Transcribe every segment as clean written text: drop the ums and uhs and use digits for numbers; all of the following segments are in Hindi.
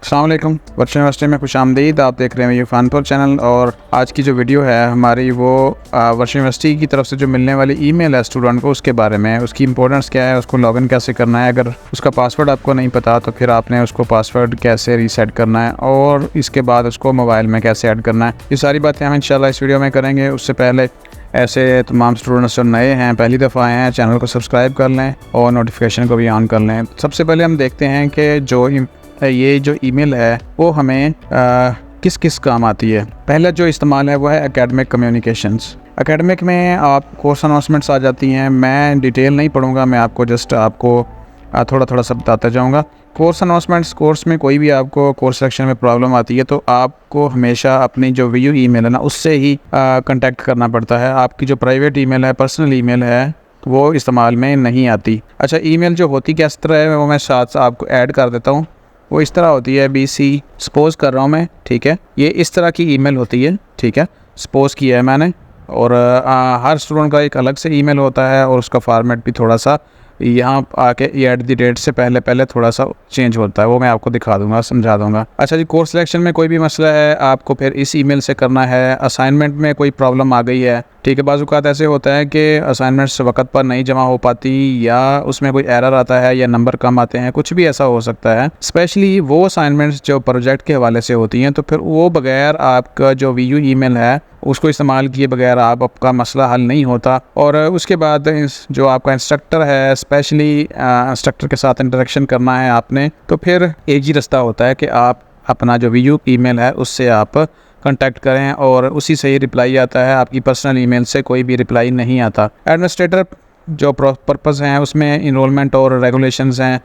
अस्सलाम वालेकुम, वर्चुअल यूनिवर्सिटी में खुशामदीद। आप देख रहे हैं ये फ़ानपुर चैनल और आज की जो वीडियो है हमारी वो वर्चुअल यूनिवर्सिटी की तरफ से जो मिलने वाली ईमेल है स्टूडेंट को उसके बारे में है। उसकी इंपॉर्टेंस क्या है, उसको लॉगिन कैसे करना है, अगर उसका पासवर्ड आपको नहीं पता तो फिर आपने उसको पासवर्ड कैसे रीसेट करना है और इसके बाद उसको मोबाइल में कैसे ऐड करना है। ये सारी बातें हम इंशाल्लाह इस वीडियो में करेंगे। उससे पहले ऐसे तमाम स्टूडेंट्स जो नए हैं, पहली दफ़ा आए हैं, चैनल को सब्सक्राइब कर लें और नोटिफिकेशन को भी ऑन कर लें। सबसे पहले हम देखते हैं कि ये जो ईमेल है वो हमें किस किस काम आती है। पहला जो इस्तेमाल है वो है एकेडमिक कम्युनिकेशंस। एकेडमिक में आप कोर्स अनाउंसमेंट्स आ जाती हैं। मैं डिटेल नहीं पढ़ूंगा, मैं आपको थोड़ा थोड़ा सा बताता जाऊंगा। कोर्स अनाउंसमेंट्स, कोर्स में कोई भी आपको कोर्स सेक्शन में प्रॉब्लम आती है तो आपको हमेशा अपनी जो वीयू ईमेल है ना उससे ही कांटेक्ट करना पड़ता है। आपकी जो प्राइवेट ईमेल है, पर्सनल ईमेल है, वो इस्तेमाल में नहीं आती। अच्छा, ईमेल जो होती किस तरह है वो मैं साथ आपको ऐड कर देता हूँ। वो इस तरह होती है, BC सपोज़ कर रहा हूँ मैं, ठीक है। ये इस तरह की ईमेल होती है, ठीक है, सपोज़ किया है मैंने। और हर स्टूडेंट का एक अलग से ईमेल होता है और उसका फॉर्मेट भी थोड़ा सा यहाँ आके ये एट द डेट से पहले थोड़ा सा चेंज होता है। वो मैं आपको दिखा दूंगा, समझा दूंगा। अच्छा जी, कोर्स सिलेक्शन में कोई भी मसला है आपको फिर इस ईमेल से करना है। असाइनमेंट में कोई प्रॉब्लम आ गई है, ठीक है, बाज़-औक़ात ऐसे होता है कि असाइनमेंट्स वक्त पर नहीं जमा हो पाती या उसमें कोई एरर आता है या नंबर कम आते हैं, कुछ भी ऐसा हो सकता है। स्पेशली वो असाइनमेंट्स जो प्रोजेक्ट के हवाले से होती हैं तो फिर वो बगैर आपका जो वीयू ईमेल है उसको इस्तेमाल किए बगैर आपका मसला हल नहीं होता। और उसके बाद जो आपका इंस्ट्रक्टर है, स्पेशली इंस्ट्रक्टर के साथ इंटरेक्शन करना है आपने, तो फिर एक ही रास्ता होता है कि आप अपना जो वीयू ईमेल है उससे आप कांटेक्ट करें और उसी से ही रिप्लाई आता है। आपकी पर्सनल ईमेल से कोई भी रिप्लाई नहीं आता। एडमिनिस्ट्रेटर जो पर्पज़ हैं उसमें इनरोलमेंट और रेगुलेशंस हैं।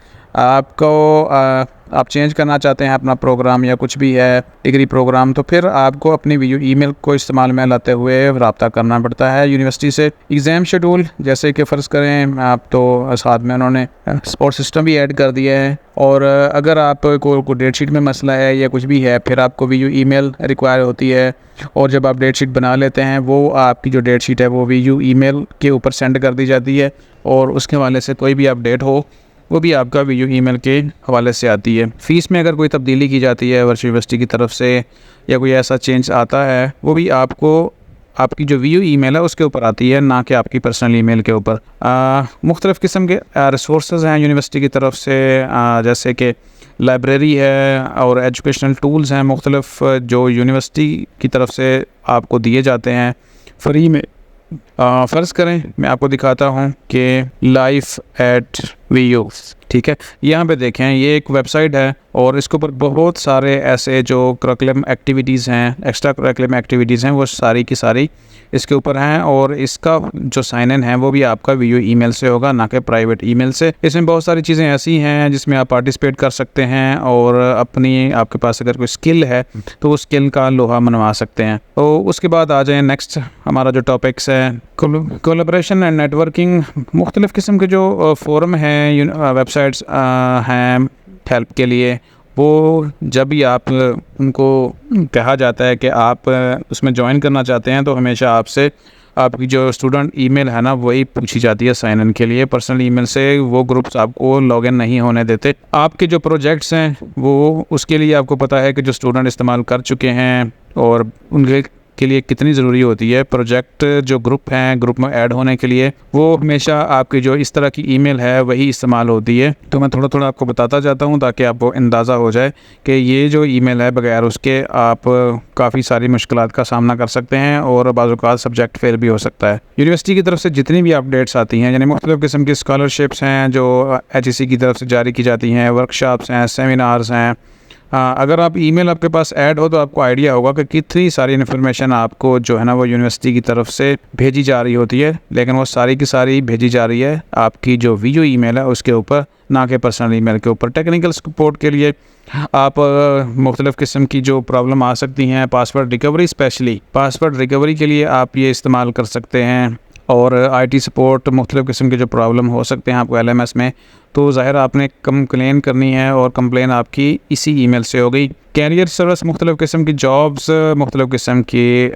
आप चेंज करना चाहते हैं अपना प्रोग्राम या कुछ भी है, डिग्री प्रोग्राम, तो फिर आपको अपनी वीयू ईमेल को इस्तेमाल में लाते हुए रब्ता करना पड़ता है यूनिवर्सिटी से। एग्ज़ाम शेड्यूल, जैसे कि फ़र्ज़ करें आप, तो साथ में उन्होंने सपोर्ट सिस्टम भी ऐड कर दिया है। और अगर आप को डेट शीट में मसला है या कुछ भी है, फिर आपको वीयू ईमेल रिक्वायर होती है। और जब आप डेट शीट बना लेते हैं, वो आपकी जो डेट शीट है वो वीयू ईमेल के ऊपर सेंड कर दी जाती है और उसके हवाले से कोई भी अपडेट हो वो भी आपका वीयू ईमेल के हवाले से आती है। फ़ीस में अगर कोई तब्दीली की जाती है वर्चुअल यूनिवर्सिटी की तरफ से या कोई ऐसा चेंज आता है, वो भी आपको आपकी जो वीयू ईमेल है उसके ऊपर आती है, ना कि आपकी पर्सनल ईमेल के ऊपर। मुख्तलिफ़ किस्म के रिसोर्सेज हैं यूनिवर्सिटी की तरफ से, जैसे कि लाइब्रेरी है और एजुकेशनल टूल्स हैं मुख्तलिफ़ जो यूनिवर्सिटी की तरफ से आपको दिए जाते हैं फ्री में। फ़र्ज़ करें मैं आपको दिखाता हूँ कि life@VU, ठीक है। यहाँ पे देखें, ये एक वेबसाइट है और इसके ऊपर बहुत सारे ऐसे जो करिकुलम एक्टिविटीज़ हैं, एक्स्ट्रा करिकुलम एक्टिविटीज़ हैं, वो सारी की सारी इसके ऊपर हैं। और इसका जो साइन इन है वो भी आपका वीयू ईमेल से होगा, ना कि प्राइवेट ईमेल से। इसमें बहुत सारी चीज़ें ऐसी हैं जिसमें आप पार्टिसिपेट कर सकते हैं और आपके पास अगर कोई स्किल है तो उस स्किल का लोहा मनवा सकते हैं। तो उसके बाद आ जाएँ नेक्स्ट, हमारा जो टॉपिक्स है कोलैबोरेशन एंड नेटवर्किंग। मुख्तलिफ़ किस्म के जो फोरम हैं, वेबसाइट्स हैं हेल्प के लिए, वो जब भी आप उनको कहा जाता है कि आप उसमें ज्वाइन करना चाहते हैं तो हमेशा आपसे आपकी जो स्टूडेंट ईमेल है ना वही पूछी जाती है साइन इन के लिए। पर्सनल ईमेल से वो ग्रुप्स आपको लॉगिन नहीं होने देते। आपके जो प्रोजेक्ट्स हैं वो उसके लिए आपको पता है कि जो स्टूडेंट इस्तेमाल कर चुके हैं और उनके के लिए कितनी ज़रूरी होती है। प्रोजेक्ट जो ग्रुप हैं, ग्रुप में ऐड होने के लिए वो हमेशा आपकी जो इस तरह की ईमेल है वही इस्तेमाल होती है। तो मैं थोड़ा थोड़ा आपको बताता जाता हूँ ताकि आपको अंदाज़ा हो जाए कि ये जो ईमेल है बगैर उसके आप काफ़ी सारी मुश्किलात का सामना कर सकते हैं और बाज़ औक़ात सब्जेक्ट फेल भी हो सकता है। यूनिवर्सिटी की तरफ से जितनी भी अपडेट्स आती हैं, यानी मुख्तलिफ़ किस्म की स्कॉलरशिप्स हैं जो HEC की तरफ से जारी की जाती हैं, वर्कशॉप्स हैं, सेमिनार्स हैं। अगर आप ईमेल आपके पास ऐड हो तो आपको आइडिया होगा कि कितनी सारी इन्फॉर्मेशन आपको जो है ना वो यूनिवर्सिटी की तरफ से भेजी जा रही होती है, लेकिन वो सारी की सारी भेजी जा रही है आपकी जो वीयू ईमेल है उसके ऊपर, ना कि पर्सनल ईमेल के ऊपर। टेक्निकल सपोर्ट के लिए आप मुख्तलिफ़ किस्म की जो प्रॉब्लम आ सकती हैं, password recovery, specially password recovery के लिए आप ये इस्तेमाल कर सकते हैं। और IT सपोर्ट, मुख्तलिफ़ किस्म के जो प्रॉब्लम हो सकते हैं आपको LMS में, तो ज़ाहिर आपने कंप्लेन करनी है और कंप्लेन आपकी इसी ईमेल से होगी कैरियर सर्विस, मुख्तलिफ़ किस्म की जॉब्स, मुख्तलिफ़ किस्म की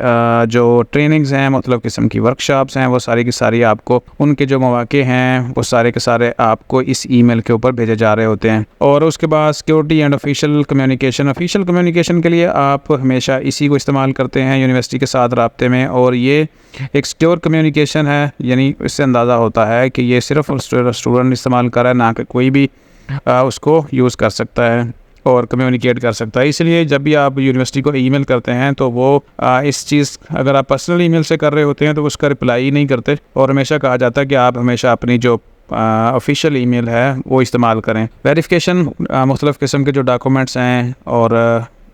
जो ट्रेनिंग्स हैं, मुख्तलिफ़ किस्म की वर्कशॉप्स हैं, वो सारी की सारी आपको उनके जो मौक़े हैं वो सारे के सारे आपको इस ईमेल के ऊपर भेजे जा रहे होते हैं। और उसके बाद security and official communication, official communication के लिए आप हमेशा इसी को इस्तेमाल करते हैं यूनिवर्सिटी के साथ राब्ते में, और ये एक सिक्योर कम्युनिकेशन है, यानी इससे अंदाज़ा होता है कि ये सिर्फ स्टूडेंट इस्तेमाल कर रहा है, ना कि कोई भी उसको यूज़ कर सकता है और कम्युनिकेट कर सकता है। इसलिए जब भी आप यूनिवर्सिटी को ईमेल करते हैं तो वो इस चीज़, अगर आप पर्सनल ईमेल से कर रहे होते हैं तो उसका रिप्लाई ही नहीं करते, और हमेशा कहा जाता है कि आप हमेशा अपनी जो ऑफिशियल ईमेल है वो इस्तेमाल करें। वेरिफिकेशन, मुख्तलिफ़ किस्म के जो डॉक्यूमेंट्स हैं और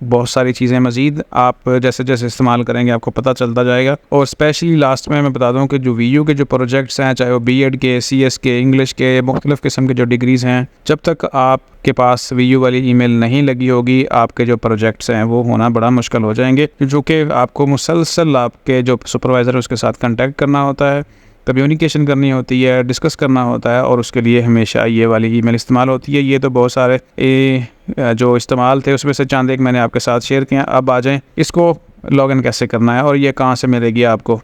बहुत सारी चीज़ें मज़ीद आप जैसे जैसे इस्तेमाल करेंगे आपको पता चलता जाएगा। और स्पेशली लास्ट में मैं बता दूं कि जो वीयू के जो प्रोजेक्ट्स हैं, चाहे वो बीएड के, सीएस के, इंग्लिश के, मुख्तलिफ़ किस्म के जो डिग्रीज़ हैं, जब तक आपके पास वीयू वाली ईमेल नहीं लगी होगी, आपके जो प्रोजेक्ट्स हैं वो होना बड़ा मुश्किल हो जाएंगे, जो कि आपको मुसलसल आपके जो सुपरवाइज़र है उसके साथ कंटेक्ट करना होता है, कम्युनिकेशन करनी होती है, डिस्कस करना होता है, और उसके लिए हमेशा ये वाली ईमेल इस्तेमाल होती है। ये तो बहुत सारे जो इस्तेमाल थे उसमें से चंद एक मैंने आपके साथ शेयर किया। अब आ जाएं इसको लॉगिन कैसे करना है और ये कहाँ से मिलेगी आपको।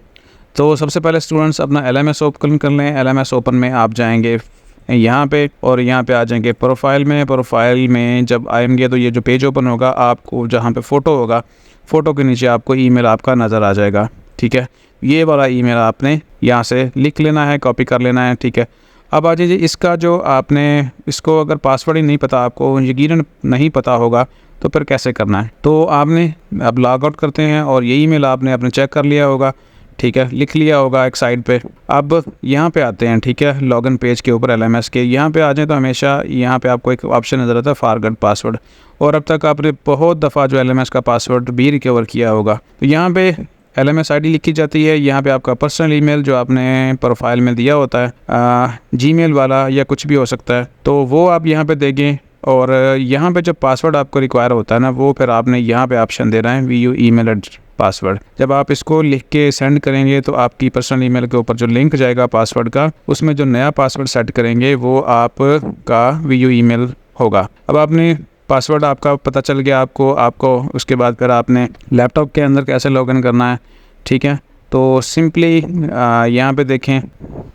तो सबसे पहले स्टूडेंट्स अपना LMS ओपन कर लें। LMS ओपन में आप जाएंगे यहाँ पे, और यहाँ पे आ जाएंगे प्रोफाइल में। प्रोफाइल में जब आएंगे तो ये जो पेज ओपन होगा, आपको जहाँ पे फ़ोटो होगा, फ़ोटो के नीचे आपको ईमेल आपका नज़र आ जाएगा। ठीक है, ये वाला ईमेल आपने यहाँ से लिख लेना है, कॉपी कर लेना है। ठीक है, अब आ जाइए, इसका जो आपने इसको अगर पासवर्ड ही नहीं पता, आपको यकीनन नहीं पता होगा, तो फिर कैसे करना है। तो आपने अब लॉग आउट करते हैं और ये ईमेल आपने चेक कर लिया होगा, ठीक है, लिख लिया होगा एक साइड पे। अब यहाँ पे आते हैं, ठीक है, लॉगिन पेज के ऊपर LMS के यहाँ पे आ जाए तो हमेशा यहाँ पे आपको एक ऑप्शन नज़र आता है फॉरगेट पासवर्ड, और अब तक आपने बहुत दफ़ा जो LMS का पासवर्ड भी रिकवर किया होगा। तो यहाँ पे LMS ID लिखी जाती है, यहाँ पे आपका पर्सनल ईमेल जो आपने प्रोफाइल में दिया होता है, जीमेल वाला या कुछ भी हो सकता है, तो वो आप यहाँ पे देंगे। और यहाँ पे जो पासवर्ड आपको रिक्वायर होता है ना, वो फिर आपने यहाँ पे ऑप्शन देना है वीयू ईमेल पासवर्ड। जब आप इसको लिख के सेंड करेंगे तो आपकी पर्सनल ईमेल के ऊपर जो लिंक जाएगा पासवर्ड का, उसमें जो नया पासवर्ड सेट करेंगे वो आपका वीयू ईमेल होगा। अब आपने पासवर्ड आपका पता चल गया आपको उसके बाद फिर आपने लैपटॉप के अंदर कैसे लॉगिन करना है। ठीक है, तो सिंपली यहाँ पे देखें,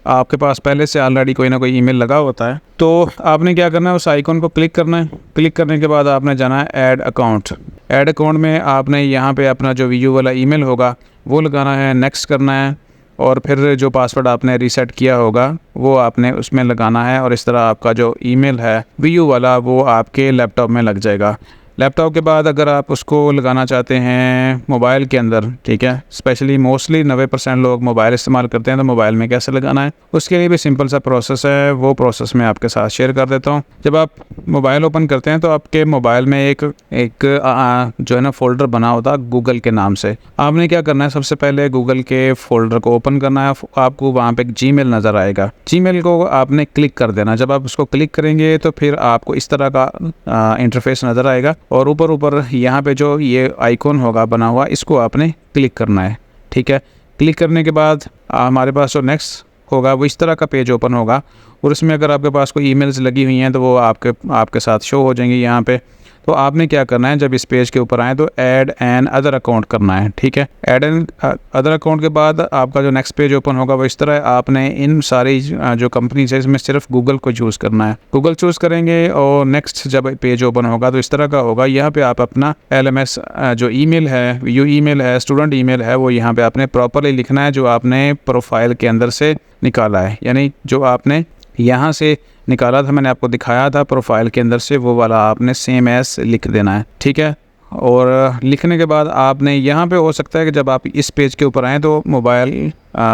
आपके पास पहले से ऑलरेडी कोई ना कोई ईमेल लगा होता है, तो आपने क्या करना है, उस आइकॉन को क्लिक करना है। क्लिक करने के बाद आपने जाना है ऐड अकाउंट। ऐड अकाउंट में आपने यहाँ पे अपना जो वीयू वाला ईमेल होगा वो लगाना है, नेक्स्ट करना है, और फिर जो पासवर्ड आपने रीसेट किया होगा वो आपने उसमें लगाना है, और इस तरह आपका जो ईमेल है वीयू वाला वो आपके लैपटॉप में लग जाएगा। लैपटॉप के बाद अगर आप उसको लगाना चाहते हैं मोबाइल के अंदर, ठीक है, स्पेशली मोस्टली 90% लोग मोबाइल इस्तेमाल करते हैं, तो मोबाइल में कैसे लगाना है उसके लिए भी सिंपल सा प्रोसेस है, वो प्रोसेस मैं आपके साथ शेयर कर देता हूँ। जब आप मोबाइल ओपन करते हैं तो आपके मोबाइल में एक जो है ना फ़ोल्डर बना होता है गूगल के नाम से। आपने क्या करना है, सबसे पहले गूगल के फ़ोल्डर को ओपन करना है। आपको वहाँ पर एक जीमेल नज़र आएगा, जीमेल को आपने क्लिक कर देना। जब आप उसको क्लिक करेंगे तो फिर आपको इस तरह का इंटरफेस नज़र आएगा, और ऊपर यहाँ पे जो ये आइकॉन होगा बना हुआ, इसको आपने क्लिक करना है। ठीक है, क्लिक करने के बाद हमारे पास जो नेक्स्ट होगा वो इस तरह का पेज ओपन होगा, और उसमें अगर आपके पास कोई ईमेल्स लगी हुई हैं तो वो आपके साथ शो हो जाएंगी यहाँ पे। तो आपने क्या करना है, जब इस पेज के ऊपर आए तो ऐड एन अदर अकाउंट करना है। ठीक है, ऐड एन अदर अकाउंट के बाद आपका जो नेक्स्ट पेज ओपन होगा वो इस तरह, आपने इन सारी जो कंपनीज है इसमें सिर्फ गूगल को चूज़ करना है। गूगल चूज़ करेंगे और नेक्स्ट जब पेज ओपन होगा तो इस तरह का होगा। यहाँ पे आप अपना LMS जो ईमेल है, वीयू ईमेल है, स्टूडेंट ईमेल है, वो यहाँ पे आपने प्रॉपरली लिखना है जो आपने प्रोफाइल के अंदर से निकाला है, यानी जो आपने यहाँ से निकाला था, मैंने आपको दिखाया था प्रोफाइल के अंदर से, वो वाला आपने सेम एस लिख देना है। ठीक है, और लिखने के बाद आपने यहाँ पे हो सकता है कि जब आप इस पेज के ऊपर आएँ तो मोबाइल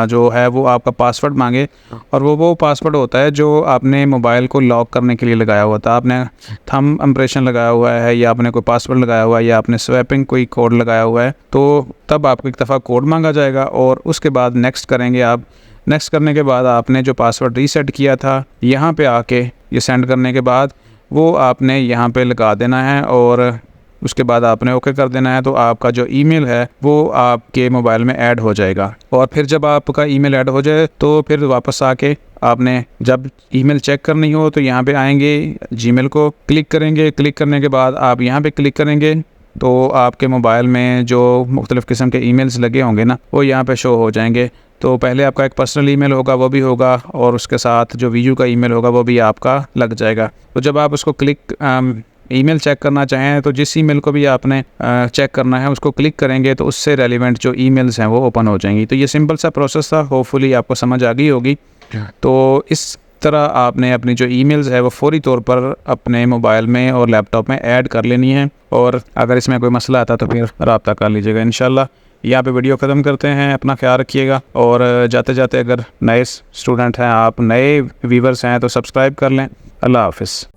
जो है वो आपका पासवर्ड मांगे, और वो पासवर्ड होता है जो आपने मोबाइल को लॉक करने के लिए लगाया हुआ था। आपने थंब इम्प्रेशन लगाया हुआ है, या आपने कोई पासवर्ड लगाया हुआ है, या आपने स्वैपिंग कोई कोड लगाया हुआ है, तो तब आपको एक दफ़ा कोड मांगा जाएगा, और उसके बाद नेक्स्ट करेंगे आप। नेक्स्ट करने के बाद आपने जो पासवर्ड रीसेट किया था यहाँ पे आके ये सेंड करने के बाद वो आपने यहाँ पे लगा देना है, और उसके बाद आपने ओके कर देना है। तो आपका जो ईमेल है वो आपके मोबाइल में ऐड हो जाएगा, और फिर जब आपका ईमेल ऐड हो जाए तो फिर वापस आके आपने जब ईमेल चेक करनी हो तो यहाँ पे आएंगे, जीमेल को क्लिक करेंगे। क्लिक करने के बाद आप यहाँ पे क्लिक करेंगे, तो आपके मोबाइल में जो मुख्तलिफ़ किस्म के ईमेल्स लगे होंगे ना, वो यहाँ पे शो हो जाएंगे। तो पहले आपका एक पर्सनल ईमेल होगा, वो भी होगा, और उसके साथ जो वीयू का ईमेल होगा वो भी आपका लग जाएगा। तो जब आप उसको ईमेल चेक करना चाहें, तो जिस ईमेल को भी आपने चेक करना है उसको क्लिक करेंगे तो उससे रेलिवेंट जो ईमेल्स हैं वो ओपन हो जाएंगी। तो ये सिंपल सा प्रोसेस था, होपफुली आपको समझ आ गई होगी। तो इस तरह आपने अपनी जो ईमेल्स है वो फौरी तौर पर अपने मोबाइल में और लैपटॉप में ऐड कर लेनी है, और अगर इसमें कोई मसला आता तो फिर रब्ता कर लीजिएगा इंशाल्लाह। यहाँ पे वीडियो ख़त्म करते हैं, अपना ख्याल रखिएगा, और जाते जाते अगर नए स्टूडेंट हैं आप, नए व्यूवर्स हैं, तो सब्सक्राइब कर लें। अल्लाह हाफ़िज़।